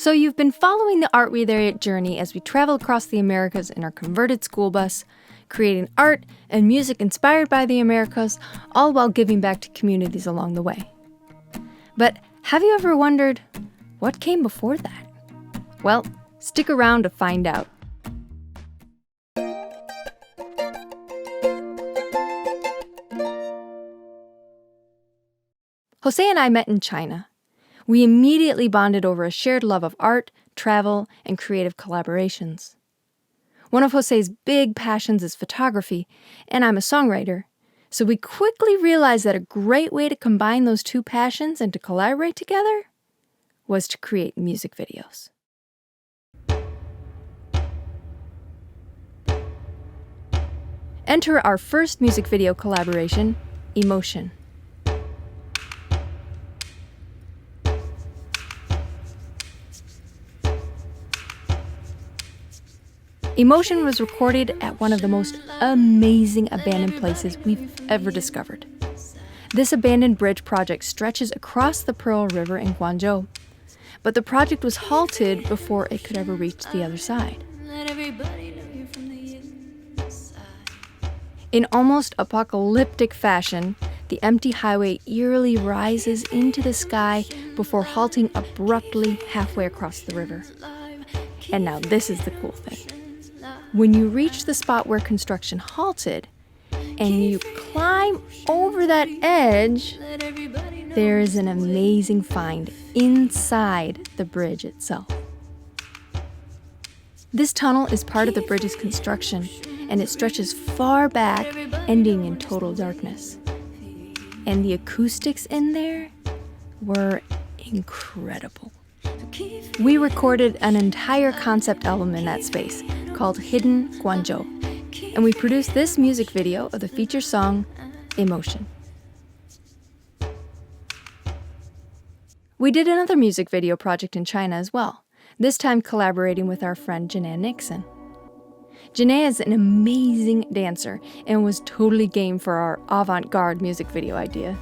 So you've been following the Art We There journey as we travel across the Americas in our converted school bus, creating art and music inspired by the Americas, all while giving back to communities along the way. But have you ever wondered, what came before that? Well, stick around to find out. Jose and I met in China. We immediately bonded over a shared love of art, travel, and creative collaborations. One of Jose's big passions is photography, and I'm a songwriter, so we quickly realized that a great way to combine those two passions and to collaborate together was to create music videos. Enter our first music video collaboration, Emotion. Emotion was recorded at one of the most amazing abandoned places we've ever discovered. This abandoned bridge project stretches across the Pearl River in Guangzhou, but the project was halted before it could ever reach the other side. In almost apocalyptic fashion, the empty highway eerily rises into the sky before halting abruptly halfway across the river. And now this is the cool thing. When you reach the spot where construction halted, and you climb over that edge, there is an amazing find inside the bridge itself. This tunnel is part of the bridge's construction, and it stretches far back, ending in total darkness. And the acoustics in there were incredible. We recorded an entire concept album in that space called Hidden Guangzhou, and we produced this music video of the feature song, Emotion. We did another music video project in China as well, this time collaborating with our friend Janae Nixon. Janae is an amazing dancer and was totally game for our Avant-garde music video idea.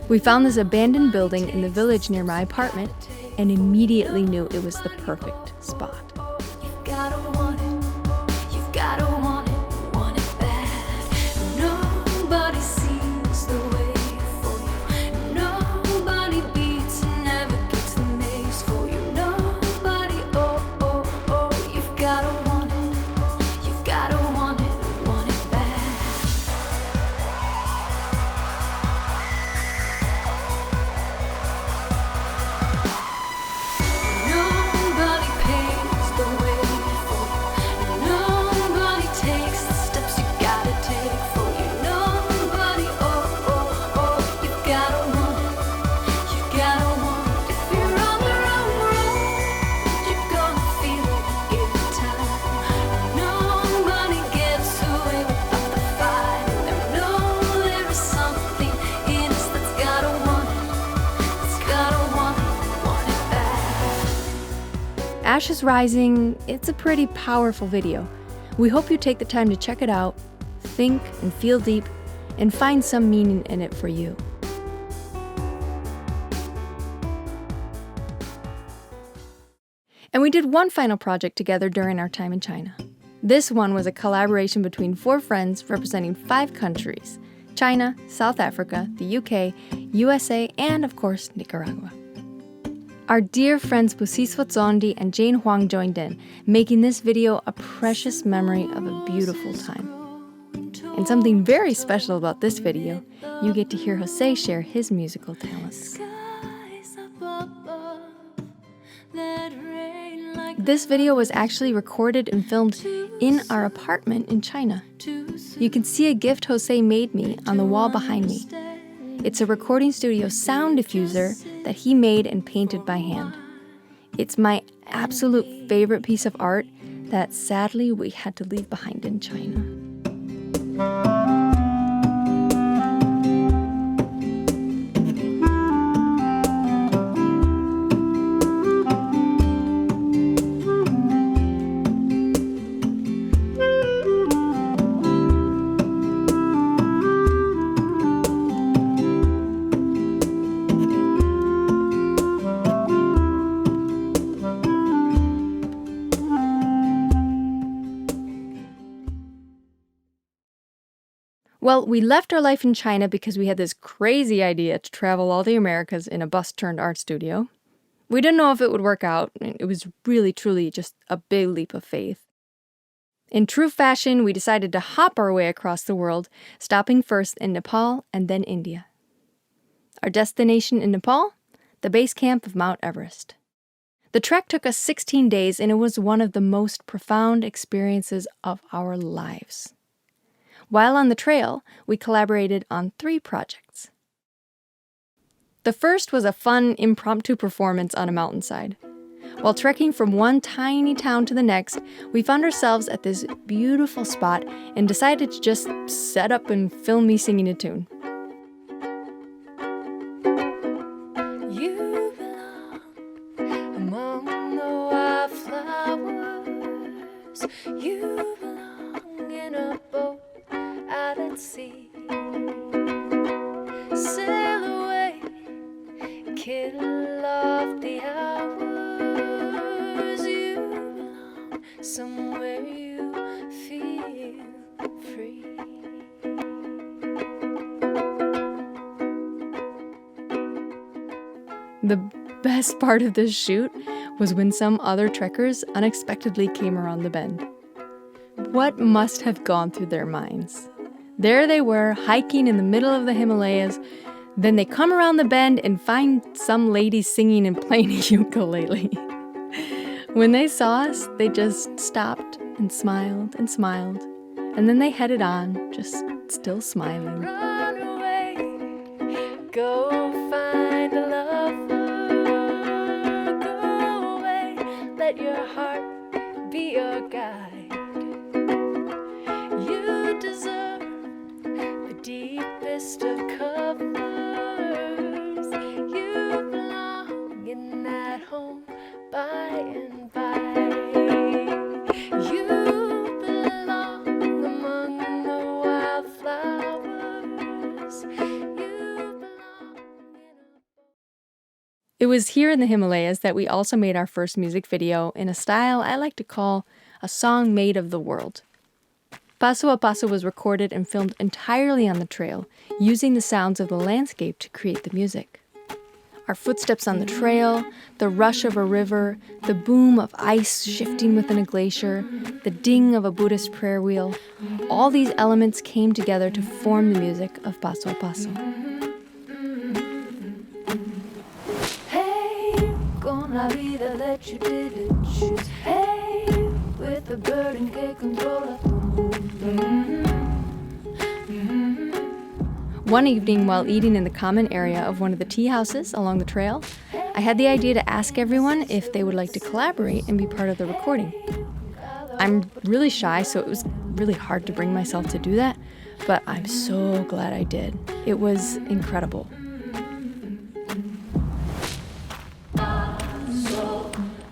We found this abandoned building in the village near my apartment and immediately knew it was the perfect spot. Ashes Rising, it's a pretty powerful video. We hope you take the time to check it out, think and feel deep, and find some meaning in it for you. And we did one final project together during our time in China. This one was a collaboration between 4 friends representing 5 countries: China, South Africa, the UK, USA, and of course, Nicaragua. Our dear friends Busiswa Zondi and Jane Huang joined in, making this video a precious memory of a beautiful time. And something very special about this video, you get to hear Jose share his musical talents. This video was actually recorded and filmed in our apartment in China. You can see a gift Jose made me on the wall behind me. It's a recording studio sound diffuser that he made and painted by hand. It's my absolute favorite piece of art that sadly we had to leave behind in China. Well, we left our life in China because we had this crazy idea to travel all the Americas in a bus-turned-art studio. We didn't know if it would work out. It was really, truly just a big leap of faith. In true fashion, we decided to hop our way across the world, stopping first in Nepal and then India. Our destination in Nepal? The base camp of Mount Everest. The trek took us 16 days, and it was one of the most profound experiences of our lives. While on the trail, we collaborated on 3 projects. The first was a fun, impromptu performance on a mountainside. While trekking from one tiny town to the next, we found ourselves at this beautiful spot and decided to just set up and film me singing a tune. You belong among the wildflowers. You belong in a boat out at sea. Sail away, kittle off the hours. You belong somewhere you feel free. The best part of this shoot was when some other trekkers unexpectedly came around the bend. What must have gone through their minds? There they were, hiking in the middle of the Himalayas. Then they come around the bend and find some lady singing and playing a ukulele. When they saw us, they just stopped and smiled, and then they headed on, just still smiling. Run away, go find a lover, go away, let your heart be your guide. You deserve the deepest of covers. You belong in that home by and by. You belong among the wildflowers. You belong in a... It was here in the Himalayas that we also made our first music video in a style I like to call a song made of the world. Paso a Paso was recorded and filmed entirely on the trail, using the sounds of the landscape to create the music. Our footsteps on the trail, the rush of a river, the boom of ice shifting within a glacier, the ding of a Buddhist prayer wheel, all these elements came together to form the music of Paso a Paso. Hey, con la vida that you didn't choose. Hey, with the burden que controla tu mundo. One evening, while eating in the common area of one of the tea houses along the trail, I had the idea to ask everyone if they would like to collaborate and be part of the recording. I'm really shy, so it was really hard to bring myself to do that, but I'm so glad I did. It was incredible.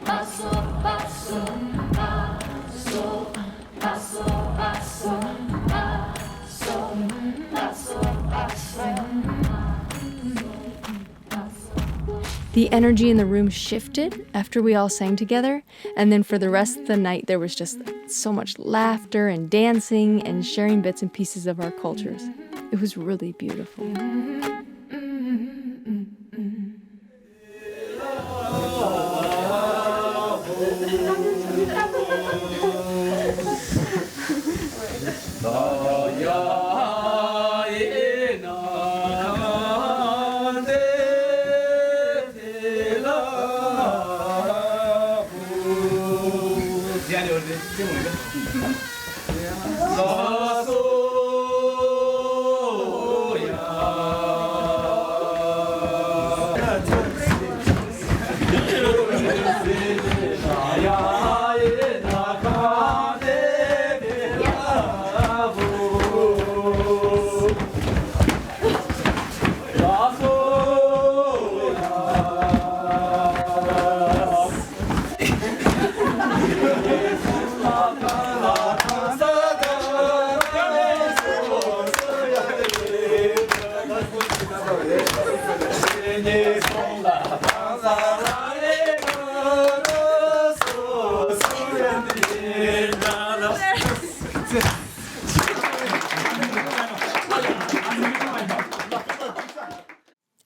Paso, paso, paso, paso, paso, paso. The energy in the room shifted after we all sang together, and then for the rest of the night there was just so much laughter and dancing and sharing bits and pieces of our cultures. It was really beautiful.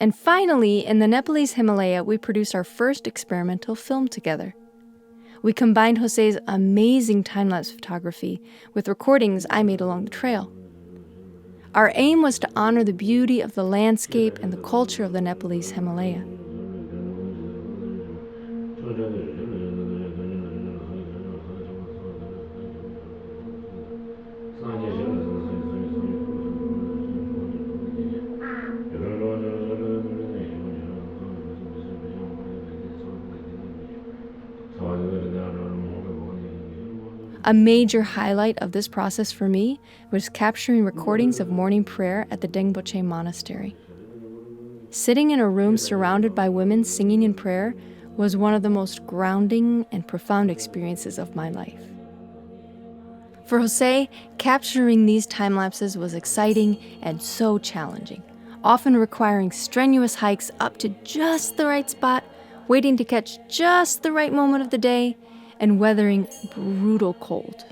And finally, in the Nepalese Himalaya, we produced our first experimental film together. We combined José's amazing time-lapse photography with recordings I made along the trail. Our aim was to honor the beauty of the landscape and the culture of the Nepalese Himalaya. A major highlight of this process for me was capturing recordings of morning prayer at the Dengboche Monastery. Sitting in a room surrounded by women singing in prayer was one of the most grounding and profound experiences of my life. For José, capturing these time lapses was exciting and so challenging, often requiring strenuous hikes up to just the right spot, waiting to catch just the right moment of the day, and weathering brutal cold.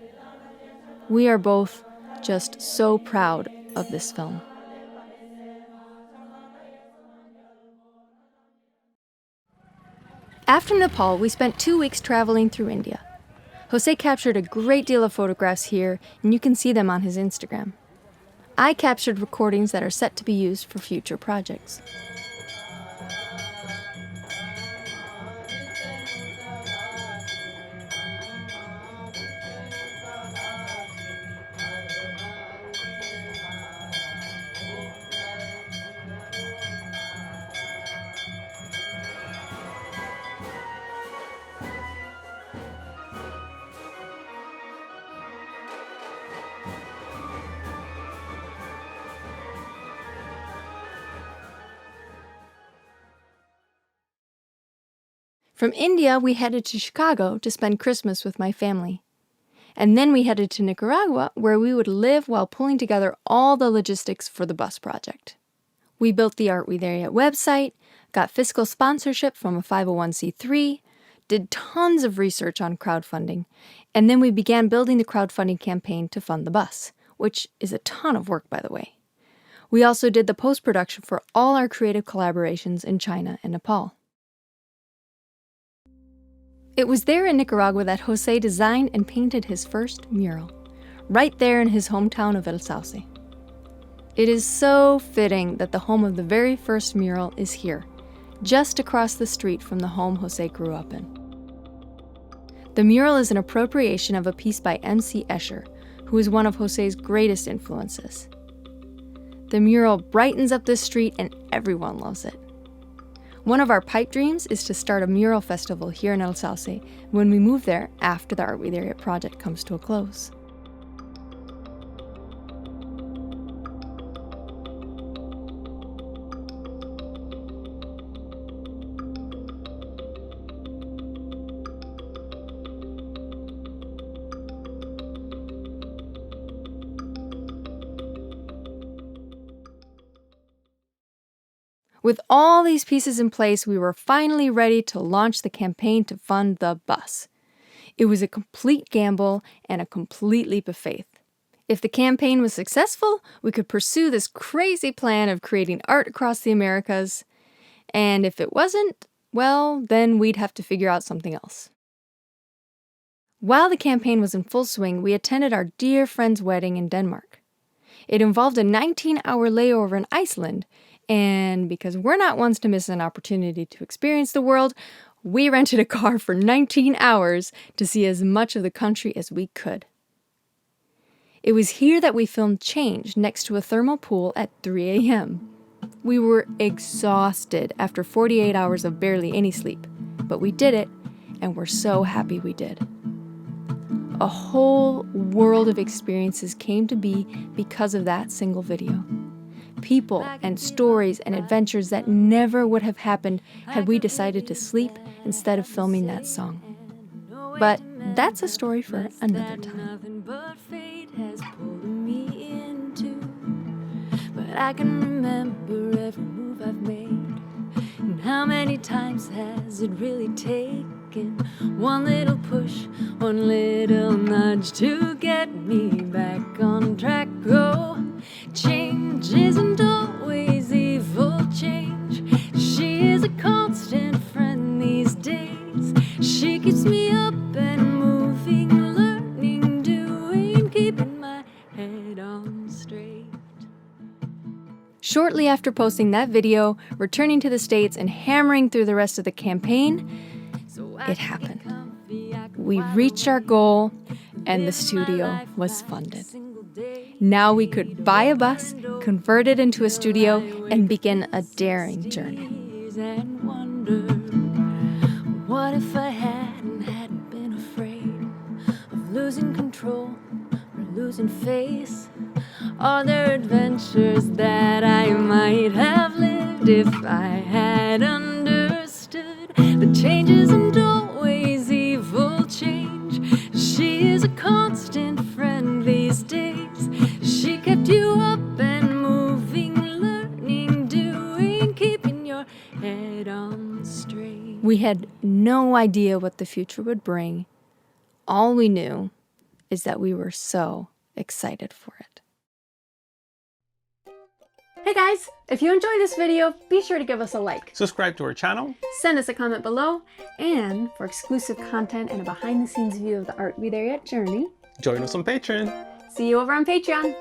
We are both just so proud of this film. After Nepal, we spent 2 weeks traveling through India. José captured a great deal of photographs here, and you can see them on his Instagram. I captured recordings that are set to be used for future projects. From India, we headed to Chicago to spend Christmas with my family. And then we headed to Nicaragua, where we would live while pulling together all the logistics for the bus project. We built the Art We There Yet website, got fiscal sponsorship from a 501c3, did tons of research on crowdfunding, and then we began building the crowdfunding campaign to fund the bus, which is a ton of work, by the way. We also did the post-production for all our creative collaborations in China and Nepal. It was there in Nicaragua that José designed and painted his first mural, right there in his hometown of El Sauce. It is so fitting that the home of the very first mural is here, just across the street from the home José grew up in. The mural is an appropriation of a piece by M.C. Escher, who is one of José's greatest influences. The mural brightens up the street and everyone loves it. One of our pipe dreams is to start a mural festival here in El Sauce when we move there after the Art We There Yet project comes to a close. With all these pieces in place, we were finally ready to launch the campaign to fund the bus. It was a complete gamble and a complete leap of faith. If the campaign was successful, we could pursue this crazy plan of creating art across the Americas. And if it wasn't, well, then we'd have to figure out something else. While the campaign was in full swing, we attended our dear friend's wedding in Denmark. It involved a 19-hour layover in Iceland, and because we're not ones to miss an opportunity to experience the world, we rented a car for 19 hours to see as much of the country as we could. It was here that we filmed Change next to a thermal pool at 3 a.m. We were exhausted after 48 hours of barely any sleep, but we did it, and we're so happy we did. A whole world of experiences came to be because of that single video. People and stories and adventures that never would have happened had we decided to sleep instead of filming that song. But that's a story for another time. But I can remember every move I've made. And how many times has it really taken one little push, one little nudge to get me back on track? Oh, change isn't always evil change. Shortly after posting that video, returning to the States and hammering through the rest of the campaign, it happened. We reached our goal, and the studio was funded. Now we could buy a bus, convert it into a studio, and begin a daring journey. What if I hadn't been afraid of losing control or losing face? Are there adventures that I might have lived if I had understood the changes and always evil change? She is a constant friend these days. She kept you up and moving, learning, doing, keeping your head on straight. We had no idea what the future would bring. All we knew is that we were so excited for it. Hey guys, if you enjoyed this video, be sure to give us a like. Subscribe to our channel. Send us a comment below. And for exclusive content and a behind the scenes view of the Art We There Yet journey, Join us on Patreon. see you over on Patreon.